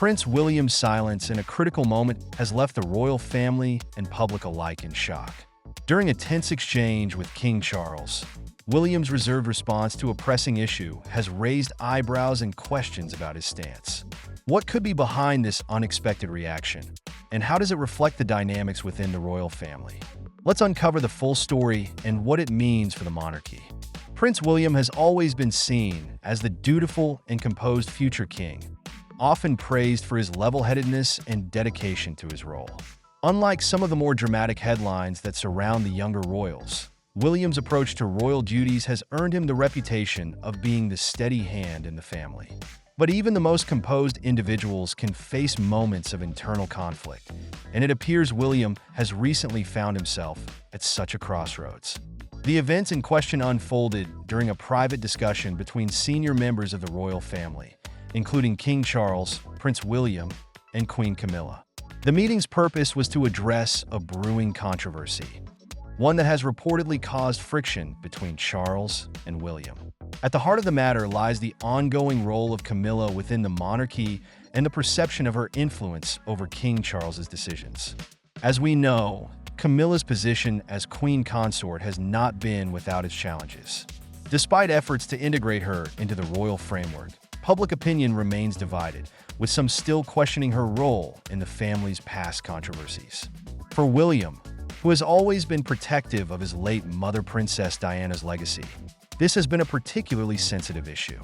Prince William's silence in a critical moment has left the royal family and public alike in shock. During a tense exchange with King Charles, William's reserved response to a pressing issue has raised eyebrows and questions about his stance. What could be behind this unexpected reaction, and how does it reflect the dynamics within the royal family? Let's uncover the full story and what it means for the monarchy. Prince William has always been seen as the dutiful and composed future king, often praised for his level-headedness and dedication to his role. Unlike some of the more dramatic headlines that surround the younger royals, William's approach to royal duties has earned him the reputation of being the steady hand in the family. But even the most composed individuals can face moments of internal conflict, and it appears William has recently found himself at such a crossroads. The events in question unfolded during a private discussion between senior members of the royal family, including King Charles, Prince William, and Queen Camilla. The meeting's purpose was to address a brewing controversy, one that has reportedly caused friction between Charles and William. At the heart of the matter lies the ongoing role of Camilla within the monarchy and the perception of her influence over King Charles's decisions. As we know, Camilla's position as queen consort has not been without its challenges. Despite efforts to integrate her into the royal framework, public opinion remains divided, with some still questioning her role in the family's past controversies. For William, who has always been protective of his late mother Princess Diana's legacy, this has been a particularly sensitive issue.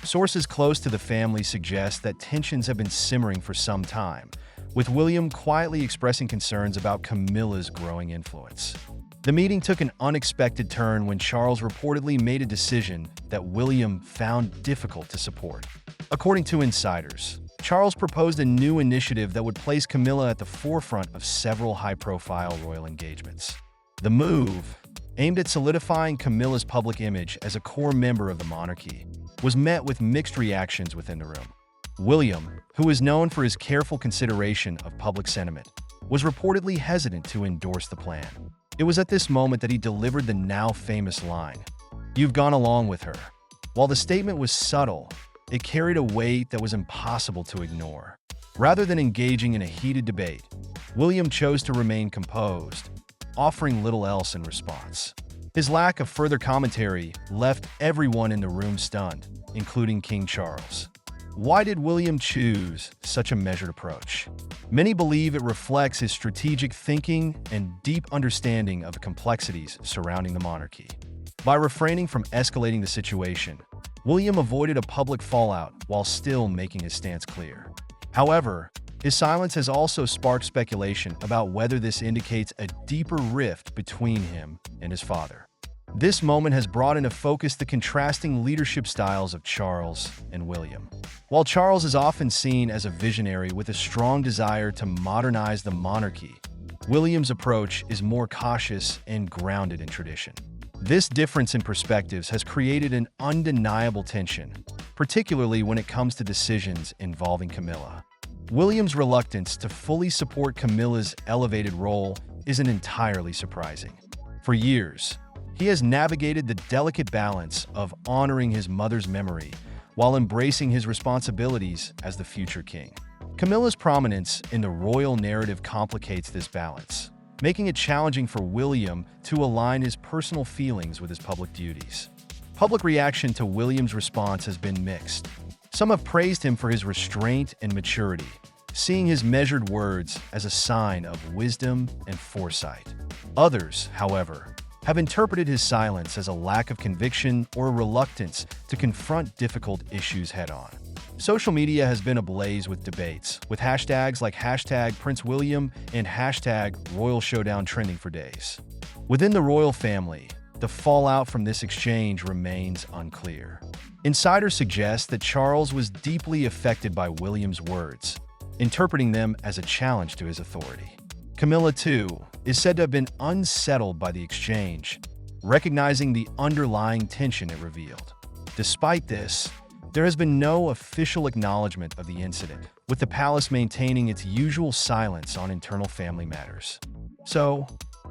Sources close to the family suggest that tensions have been simmering for some time, with William quietly expressing concerns about Camilla's growing influence. The meeting took an unexpected turn when Charles reportedly made a decision that William found difficult to support. According to insiders, Charles proposed a new initiative that would place Camilla at the forefront of several high-profile royal engagements. The move, aimed at solidifying Camilla's public image as a core member of the monarchy, was met with mixed reactions within the room. William, who is known for his careful consideration of public sentiment, was reportedly hesitant to endorse the plan. It was at this moment that he delivered the now famous line, "You've gone along with her." While the statement was subtle, it carried a weight that was impossible to ignore. Rather than engaging in a heated debate, William chose to remain composed, offering little else in response. His lack of further commentary left everyone in the room stunned, including King Charles. Why did William choose such a measured approach? Many believe it reflects his strategic thinking and deep understanding of the complexities surrounding the monarchy. By refraining from escalating the situation, William avoided a public fallout while still making his stance clear. However, his silence has also sparked speculation about whether this indicates a deeper rift between him and his father. This moment has brought into focus the contrasting leadership styles of Charles and William. While Charles is often seen as a visionary with a strong desire to modernize the monarchy, William's approach is more cautious and grounded in tradition. This difference in perspectives has created an undeniable tension, particularly when it comes to decisions involving Camilla. William's reluctance to fully support Camilla's elevated role isn't entirely surprising. For years, he has navigated the delicate balance of honoring his mother's memory while embracing his responsibilities as the future king. Camilla's prominence in the royal narrative complicates this balance, making it challenging for William to align his personal feelings with his public duties. Public reaction to William's response has been mixed. Some have praised him for his restraint and maturity, seeing his measured words as a sign of wisdom and foresight. Others, however, have interpreted his silence as a lack of conviction or a reluctance to confront difficult issues head-on. Social media has been ablaze with debates, with hashtags like #PrinceWilliam and #RoyalShowdown trending for days. Within the royal family, the fallout from this exchange remains unclear. Insiders suggest that Charles was deeply affected by William's words, interpreting them as a challenge to his authority. Camilla, too, is said to have been unsettled by the exchange, recognizing the underlying tension it revealed. Despite this, there has been no official acknowledgement of the incident, with the palace maintaining its usual silence on internal family matters. So,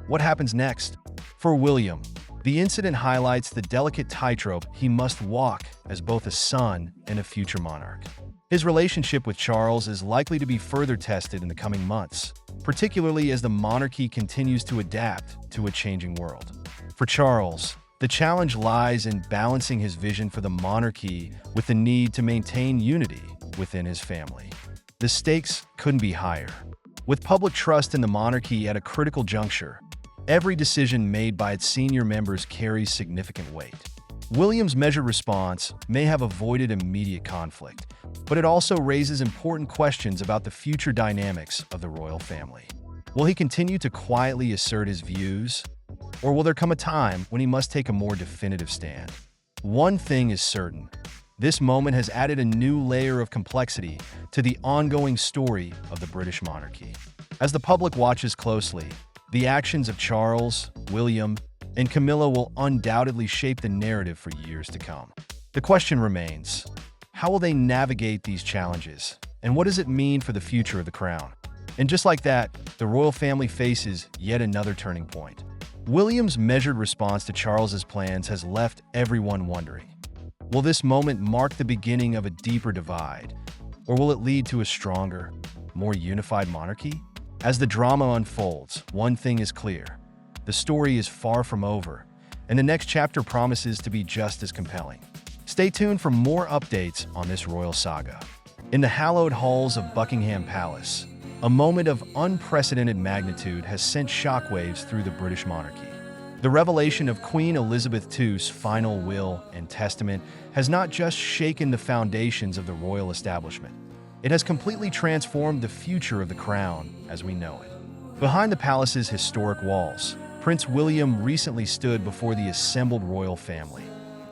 what happens next? For William, the incident highlights the delicate tightrope he must walk as both a son and a future monarch. His relationship with Charles is likely to be further tested in the coming months, particularly as the monarchy continues to adapt to a changing world. For Charles, the challenge lies in balancing his vision for the monarchy with the need to maintain unity within his family. The stakes couldn't be higher. With public trust in the monarchy at a critical juncture, every decision made by its senior members carries significant weight. William's measured response may have avoided immediate conflict, but it also raises important questions about the future dynamics of the royal family. Will he continue to quietly assert his views, or will there come a time when he must take a more definitive stand? One thing is certain. This moment has added a new layer of complexity to the ongoing story of the British monarchy. As the public watches closely, the actions of Charles, William, and Camilla will undoubtedly shape the narrative for years to come. The question remains, how will they navigate these challenges, and what does it mean for the future of the crown? And just like that, the royal family faces yet another turning point. William's measured response to Charles's plans has left everyone wondering. Will this moment mark the beginning of a deeper divide, or will it lead to a stronger, more unified monarchy? As the drama unfolds, one thing is clear. The story is far from over, and the next chapter promises to be just as compelling. Stay tuned for more updates on this royal saga. In the hallowed halls of Buckingham Palace, a moment of unprecedented magnitude has sent shockwaves through the British monarchy. The revelation of Queen Elizabeth II's final will and testament has not just shaken the foundations of the royal establishment. It has completely transformed the future of the crown as we know it. Behind the palace's historic walls, Prince William recently stood before the assembled royal family,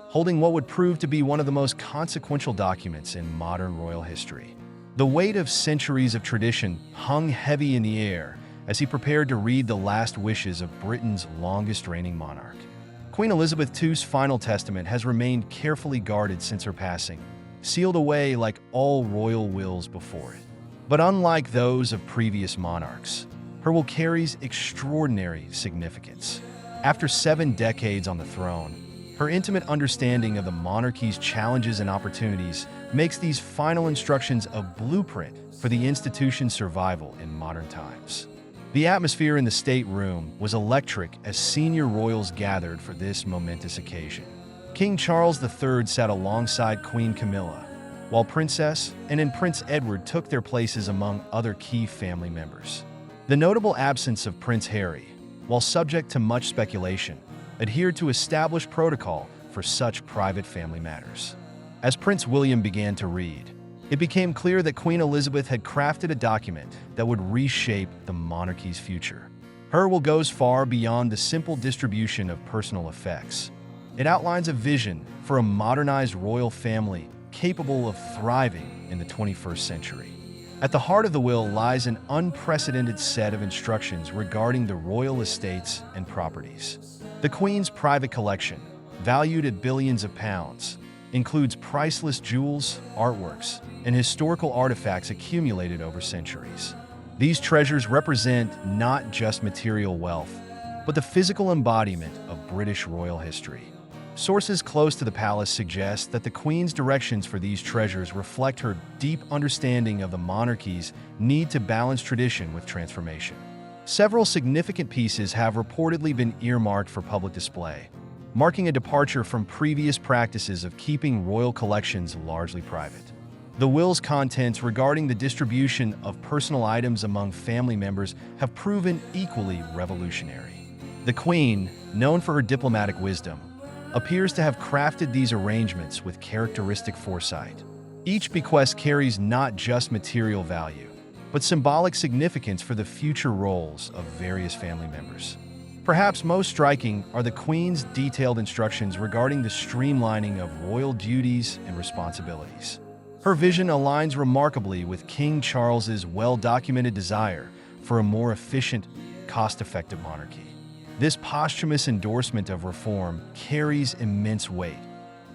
holding what would prove to be one of the most consequential documents in modern royal history. The weight of centuries of tradition hung heavy in the air as he prepared to read the last wishes of Britain's longest-reigning monarch. Queen Elizabeth II's final testament has remained carefully guarded since her passing, sealed away like all royal wills before it. But unlike those of previous monarchs, her will carries extraordinary significance. After 7 decades on the throne, her intimate understanding of the monarchy's challenges and opportunities makes these final instructions a blueprint for the institution's survival in modern times. The atmosphere in the state room was electric as senior royals gathered for this momentous occasion. King Charles III sat alongside Queen Camilla, while Princess and Prince Edward took their places among other key family members. The notable absence of Prince Harry, while subject to much speculation, adhered to established protocol for such private family matters. As Prince William began to read, it became clear that Queen Elizabeth had crafted a document that would reshape the monarchy's future. Her will goes far beyond the simple distribution of personal effects. It outlines a vision for a modernized royal family capable of thriving in the 21st century. At the heart of the will lies an unprecedented set of instructions regarding the royal estates and properties. The Queen's private collection, valued at billions of pounds, includes priceless jewels, artworks, and historical artifacts accumulated over centuries. These treasures represent not just material wealth, but the physical embodiment of British royal history. Sources close to the palace suggest that the Queen's directions for these treasures reflect her deep understanding of the monarchy's need to balance tradition with transformation. Several significant pieces have reportedly been earmarked for public display, marking a departure from previous practices of keeping royal collections largely private. The will's contents regarding the distribution of personal items among family members have proven equally revolutionary. The Queen, known for her diplomatic wisdom, appears to have crafted these arrangements with characteristic foresight. Each bequest carries not just material value, but symbolic significance for the future roles of various family members. Perhaps most striking are the Queen's detailed instructions regarding the streamlining of royal duties and responsibilities. Her vision aligns remarkably with King Charles's well-documented desire for a more efficient, cost-effective monarchy. This posthumous endorsement of reform carries immense weight,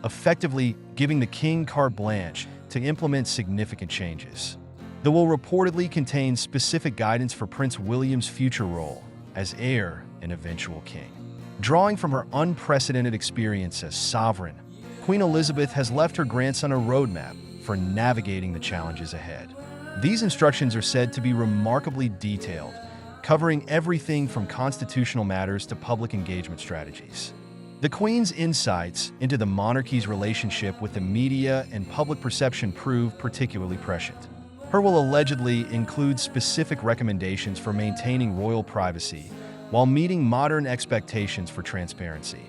effectively giving the king carte blanche to implement significant changes. The will reportedly contains specific guidance for Prince William's future role as heir and eventual king. Drawing from her unprecedented experience as sovereign, Queen Elizabeth has left her grandson a roadmap for navigating the challenges ahead. These instructions are said to be remarkably detailed, covering everything from constitutional matters to public engagement strategies. The Queen's insights into the monarchy's relationship with the media and public perception prove particularly prescient. Her will allegedly include specific recommendations for maintaining royal privacy while meeting modern expectations for transparency,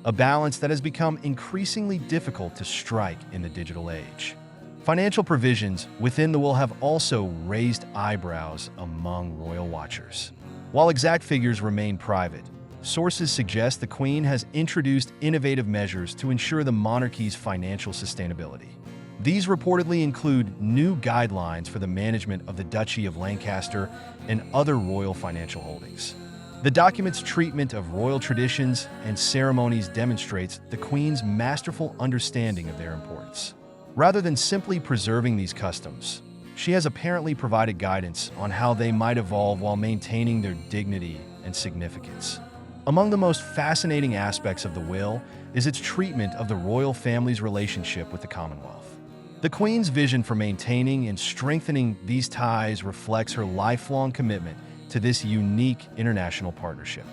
a balance that has become increasingly difficult to strike in the digital age. Financial provisions within the will have also raised eyebrows among royal watchers. While exact figures remain private, sources suggest the Queen has introduced innovative measures to ensure the monarchy's financial sustainability. These reportedly include new guidelines for the management of the Duchy of Lancaster and other royal financial holdings. The document's treatment of royal traditions and ceremonies demonstrates the Queen's masterful understanding of their importance. Rather than simply preserving these customs, she has apparently provided guidance on how they might evolve while maintaining their dignity and significance. Among the most fascinating aspects of the will is its treatment of the royal family's relationship with the Commonwealth. The Queen's vision for maintaining and strengthening these ties reflects her lifelong commitment to this unique international partnership.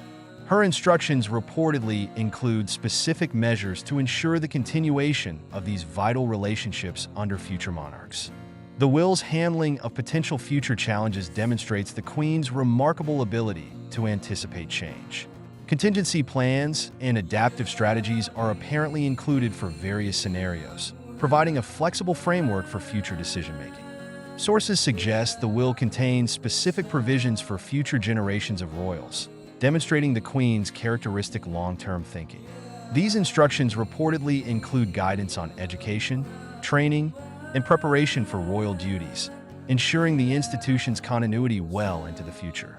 Her instructions reportedly include specific measures to ensure the continuation of these vital relationships under future monarchs. The will's handling of potential future challenges demonstrates the Queen's remarkable ability to anticipate change. Contingency plans and adaptive strategies are apparently included for various scenarios, providing a flexible framework for future decision-making. Sources suggest the will contains specific provisions for future generations of royals, demonstrating the Queen's characteristic long-term thinking. These instructions reportedly include guidance on education, training, and preparation for royal duties, ensuring the institution's continuity well into the future.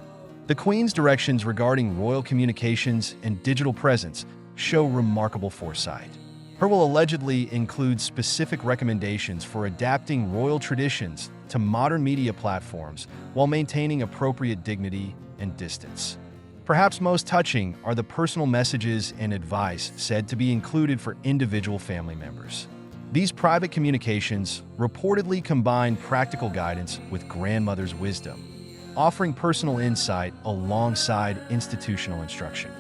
The Queen's directions regarding royal communications and digital presence show remarkable foresight. Her will allegedly include specific recommendations for adapting royal traditions to modern media platforms while maintaining appropriate dignity and distance. Perhaps most touching are the personal messages and advice said to be included for individual family members. These private communications reportedly combine practical guidance with grandmother's wisdom, offering personal insight alongside institutional instruction.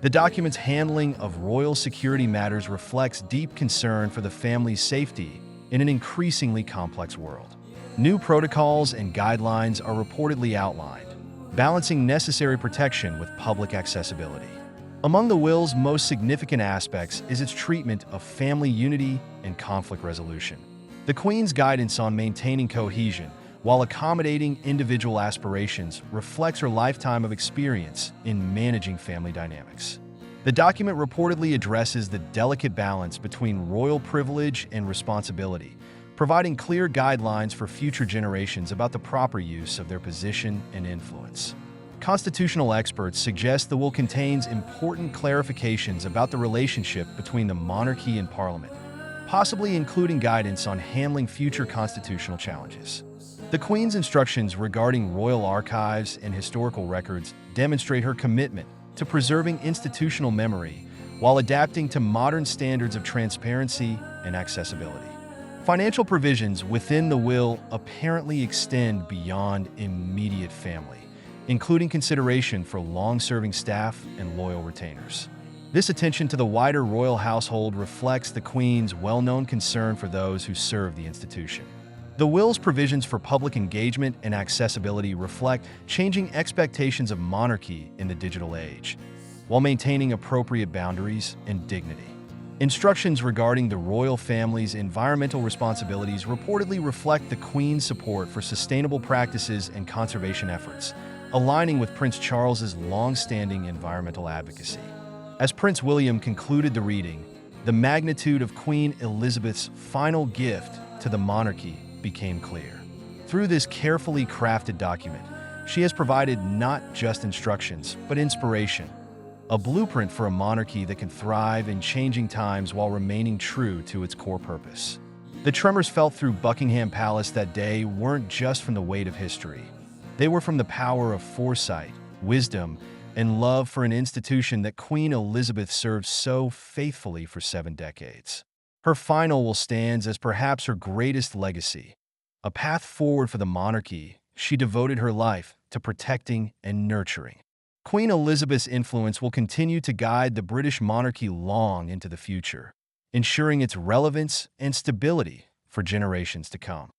The document's handling of royal security matters reflects deep concern for the family's safety in an increasingly complex world. New protocols and guidelines are reportedly outlined, balancing necessary protection with public accessibility. Among the will's most significant aspects is its treatment of family unity and conflict resolution. The Queen's guidance on maintaining cohesion while accommodating individual aspirations reflects her lifetime of experience in managing family dynamics. The document reportedly addresses the delicate balance between royal privilege and responsibility, providing clear guidelines for future generations about the proper use of their position and influence. Constitutional experts suggest the will contains important clarifications about the relationship between the monarchy and Parliament, possibly including guidance on handling future constitutional challenges. The Queen's instructions regarding royal archives and historical records demonstrate her commitment to preserving institutional memory while adapting to modern standards of transparency and accessibility. Financial provisions within the will apparently extend beyond immediate family, including consideration for long-serving staff and loyal retainers. This attention to the wider royal household reflects the Queen's well-known concern for those who serve the institution. The will's provisions for public engagement and accessibility reflect changing expectations of monarchy in the digital age, while maintaining appropriate boundaries and dignity. Instructions regarding the royal family's environmental responsibilities reportedly reflect the Queen's support for sustainable practices and conservation efforts, aligning with Prince Charles's long-standing environmental advocacy. As Prince William concluded the reading, the magnitude of Queen Elizabeth's final gift to the monarchy became clear. Through this carefully crafted document, she has provided not just instructions, but inspiration, a blueprint for a monarchy that can thrive in changing times while remaining true to its core purpose. The tremors felt through Buckingham Palace that day weren't just from the weight of history. They were from the power of foresight, wisdom, and love for an institution that Queen Elizabeth served so faithfully for 7 decades. Her final will stand as perhaps her greatest legacy, a path forward for the monarchy she devoted her life to protecting and nurturing. Queen Elizabeth's influence will continue to guide the British monarchy long into the future, ensuring its relevance and stability for generations to come.